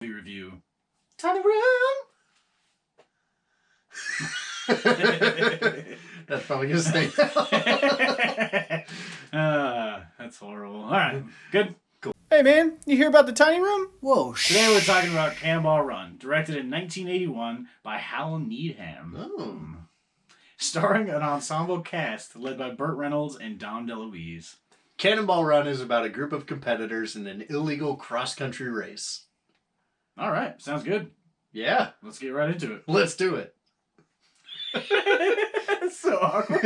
Review. Tiny room. That's probably gonna stay. That's horrible. All right, good. Cool. Hey man, you hear about the tiny room? Whoa! Today we're talking about Cannonball Run, directed in 1981 by Hal Needham. Oh. Starring an ensemble cast led by Burt Reynolds and Dom DeLuise. Cannonball Run is about a group of competitors in an illegal cross-country race. All right, sounds good. Yeah. Let's get right into it. Let's do it. It's so awkward.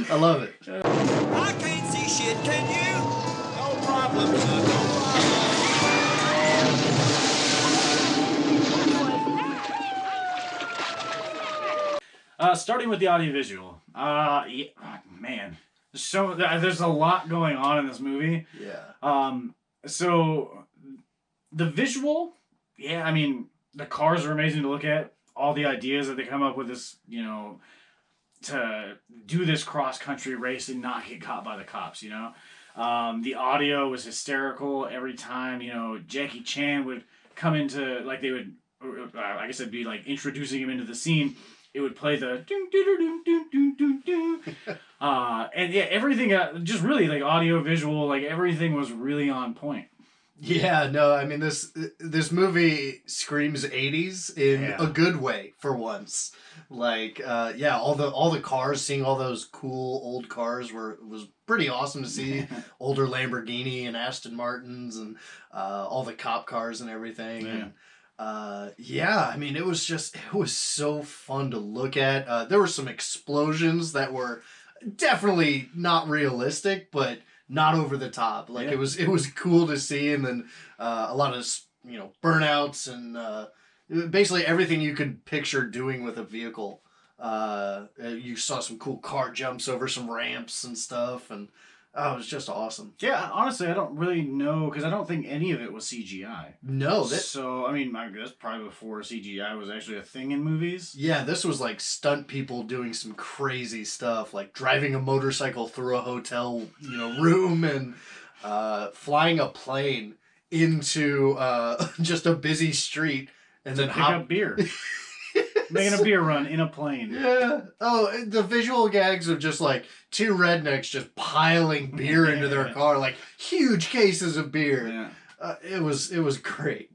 I love it. I can't see shit, can you? No problem, son, no problem. Starting with the audiovisual. Yeah, man. There's a lot going on in this movie. Yeah. So the visual, yeah, I mean, the cars are amazing to look at. All the ideas that they come up with this, to do this cross-country race and not get caught by the cops, The audio was hysterical every time, Jackie Chan would come into, like, they would, I guess it'd be like introducing him into the scene. It would play the and yeah, everything, just really like audio, visual, like everything was really on point. Yeah, no, I mean this movie screams 80s in a good way for once. Like, all the cars, seeing all those cool old cars was pretty awesome to see. Older Lamborghini and Aston Martins and all the cop cars and everything. Yeah. And, I mean it was so fun to look at. There were some explosions that were definitely not realistic, but not over the top. Like it was cool to see, and then a lot of burnouts and basically everything you could picture doing with a vehicle. You saw some cool car jumps over some ramps and stuff, and it was just awesome. Yeah, honestly, I don't really know because I don't think any of it was CGI. No, so I mean, that's probably before CGI was actually a thing in movies. Yeah, this was like stunt people doing some crazy stuff, like driving a motorcycle through a hotel, room, and flying a plane into just a busy street, and then pick up beer. Making a beer run in a plane. Yeah. Oh, the visual gags of just like two rednecks just piling beer into their car, like huge cases of beer. Yeah. It was great.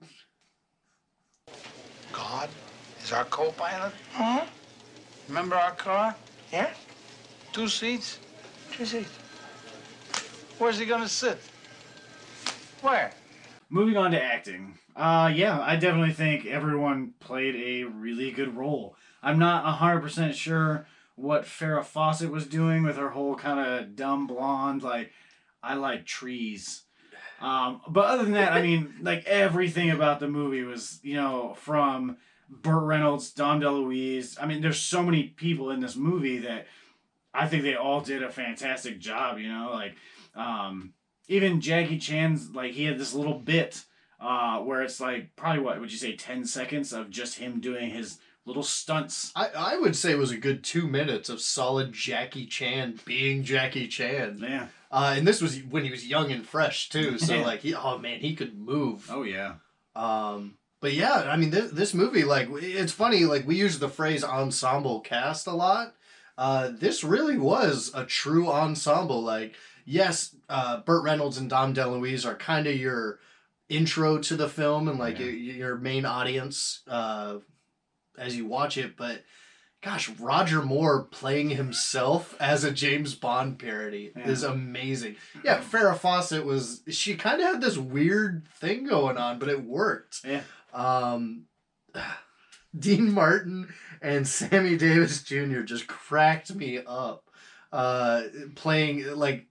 God is our co-pilot. Huh? Remember our car? Yeah? 2 seats. 2 seats. Where's he gonna sit? Where? Moving on to acting. I definitely think everyone played a really good role. I'm not 100% sure what Farrah Fawcett was doing with her whole kind of dumb blonde, like, I like trees. But other than that, I mean, like, everything about the movie was, from Burt Reynolds, Dom DeLuise. I mean, there's so many people in this movie that I think they all did a fantastic job, even Jackie Chan's, like, he had this little bit where it's like, probably, what would you say, 10 seconds of just him doing his little stunts. I would say it was a good 2 minutes of solid Jackie Chan being Jackie Chan. Yeah. And this was when he was young and fresh, too. So, he could move. Oh, yeah. But yeah, I mean, this movie, like, it's funny, like, we use the phrase ensemble cast a lot. This really was a true ensemble. Like, yes, Burt Reynolds and Dom DeLuise are kind of your intro to the film and, like, your main audience as you watch it. But, gosh, Roger Moore playing himself as a James Bond parody is amazing. Yeah, Farrah Fawcett she kind of had this weird thing going on, but it worked. Yeah. Dean Martin and Sammy Davis Jr. just cracked me up. Playing, like,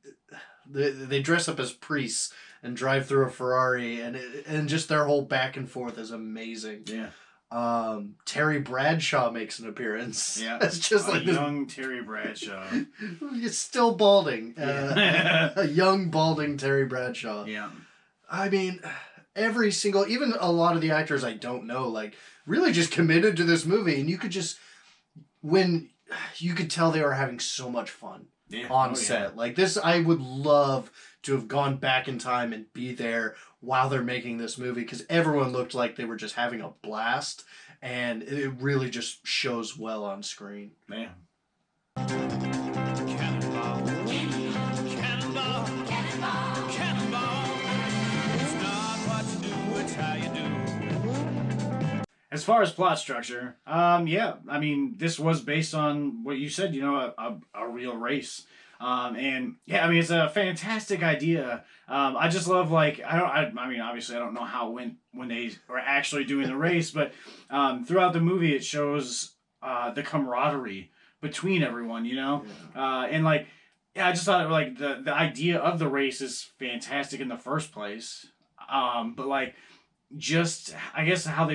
they dress up as priests and drive through a Ferrari, and just their whole back and forth is amazing. Yeah. Terry Bradshaw makes an appearance. Yeah. It's just like young Terry Bradshaw. It's still balding. A young balding Terry Bradshaw. Yeah. I mean, even a lot of the actors I don't know, like, really just committed to this movie, and you could tell they were having so much fun. on set. Like this, I would love to have gone back in time and be there while they're making this movie, because everyone looked like they were just having a blast, and it really just shows well on screen. Man. Cannonball. Cannonball. Cannonball. Cannonball. It's not what you do, it's how you do. As far as plot structure, yeah, I mean, this was based on what you said, a real race. And yeah, I mean, it's a fantastic idea. I just love, like, I mean, obviously I don't know how it went when they were actually doing the race, but throughout the movie it shows the camaraderie between everyone, and like, yeah, I just thought like the idea of the race is fantastic in the first place. But like, just, I guess I don't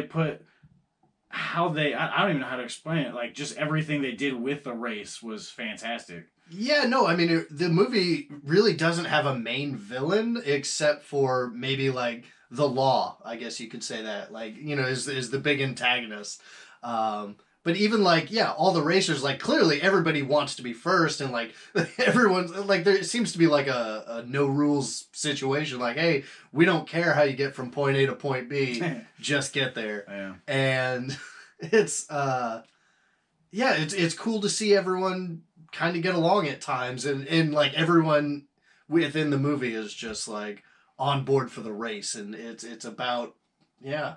even know how to explain it. Like, just everything they did with the race was fantastic. Yeah, no, I mean, the movie really doesn't have a main villain except for maybe, like, the law, I guess you could say that. Like, is the big antagonist. But even, like, yeah, all the racers, like, clearly everybody wants to be first, and, like, everyone's, like, there seems to be, like, a no-rules situation. Like, hey, we don't care how you get from point A to point B, just get there. Yeah. And it's, it's cool to see everyone kind of get along at times, and like everyone within the movie is just like on board for the race, and it's about, yeah,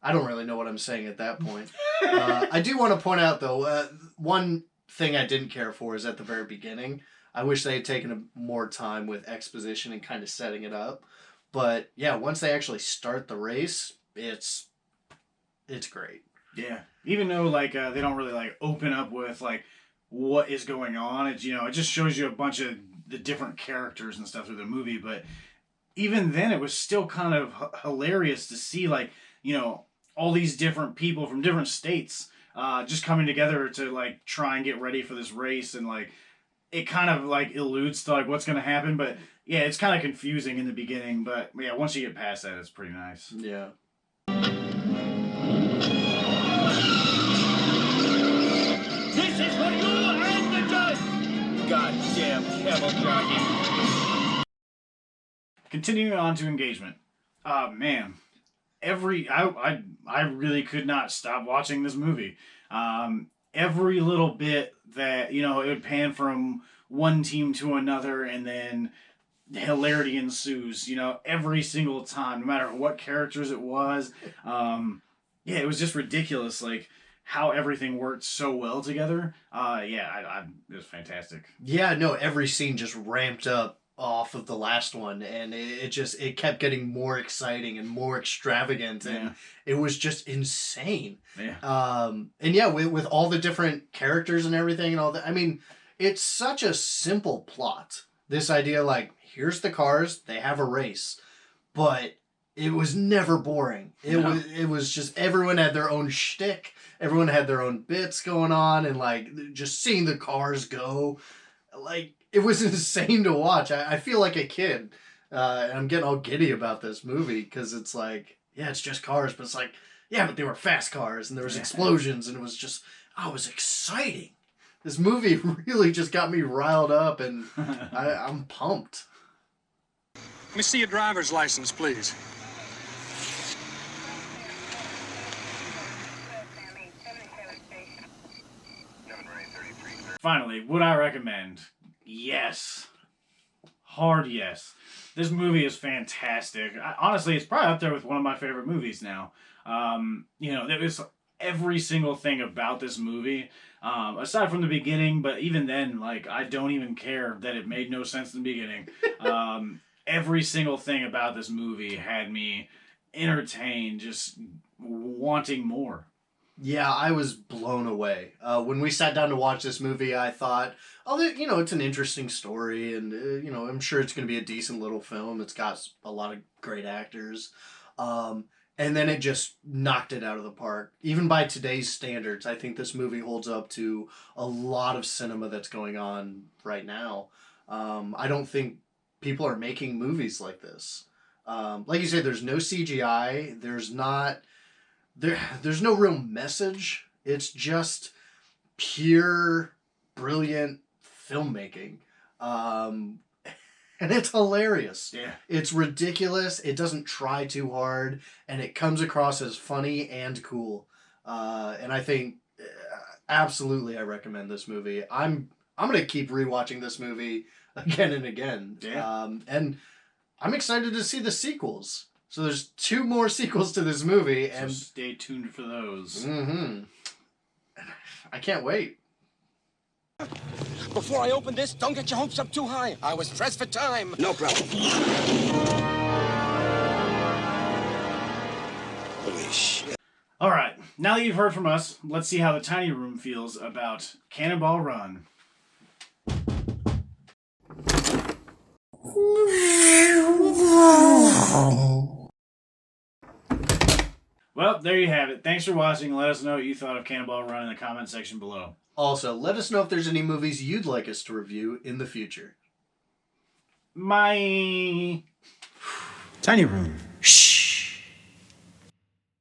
I don't really know what I'm saying at that point. I do want to point out though, one thing I didn't care for is at the very beginning. I wish they had taken more time with exposition and kind of setting it up, but yeah, once they actually start the race, it's great. Yeah, even though like they don't really like open up with like what is going on. It's, it just shows you a bunch of the different characters and stuff through the movie. But even then, it was still kind of hilarious to see, like, all these different people from different states just coming together to like try and get ready for this race, and like it kind of like alludes to like what's going to happen. But yeah, it's kind of confusing in the beginning. But yeah, once you get past that, it's pretty nice. Yeah. This is for you and the judge! Goddamn camel jockey! Continuing on to engagement. Man, I really could not stop watching this movie. Every little bit that, it would pan from one team to another, and then hilarity ensues, every single time, no matter what characters it was. Yeah, it was just ridiculous, like, how everything worked so well together. It was fantastic. Yeah, no, every scene just ramped up off of the last one, and it kept getting more exciting and more extravagant, and it was just insane. Yeah. And yeah, with all the different characters and everything and all that, I mean, it's such a simple plot. This idea, like, here's the cars, they have a race, but it was never boring. It was just, everyone had their own shtick. Everyone had their own bits going on, and like just seeing the cars go, like, it was insane to watch. I feel like a kid, and I'm getting all giddy about this movie because it's like, yeah, it's just cars, but it's like, yeah, but they were fast cars, and there was explosions, and it was just, it was exciting. This movie really just got me riled up, and I'm pumped. Let me see your driver's license, please. Finally, would I recommend? Yes. Hard yes. This movie is fantastic. Honestly, it's probably up there with one of my favorite movies now. There was every single thing about this movie, aside from the beginning, but even then, like, I don't even care that it made no sense in the beginning. Every single thing about this movie had me entertained, just wanting more. Yeah, I was blown away. When we sat down to watch this movie, I thought, it's an interesting story, and, I'm sure it's going to be a decent little film. It's got a lot of great actors. And then it just knocked it out of the park. Even by today's standards, I think this movie holds up to a lot of cinema that's going on right now. I don't think people are making movies like this. Like you say, there's no CGI. There's no real message. It's just pure, brilliant filmmaking. And it's hilarious. Yeah. It's ridiculous. It doesn't try too hard, and it comes across as funny and cool. And I think absolutely I recommend this movie. I'm gonna keep rewatching this movie again and again. Yeah. And I'm excited to see the sequels. So there's 2 more sequels to this movie, So and stay tuned for those. I can't wait. Before I open this, don't get your hopes up too high. I was pressed for time. No problem. Holy shit. All right, now that you've heard from us, let's see how the tiny room feels about Cannonball Run. Well, there you have it. Thanks for watching. Let us know what you thought of Cannonball Run in the comment section below. Also, let us know if there's any movies you'd like us to review in the future. My Tiny room.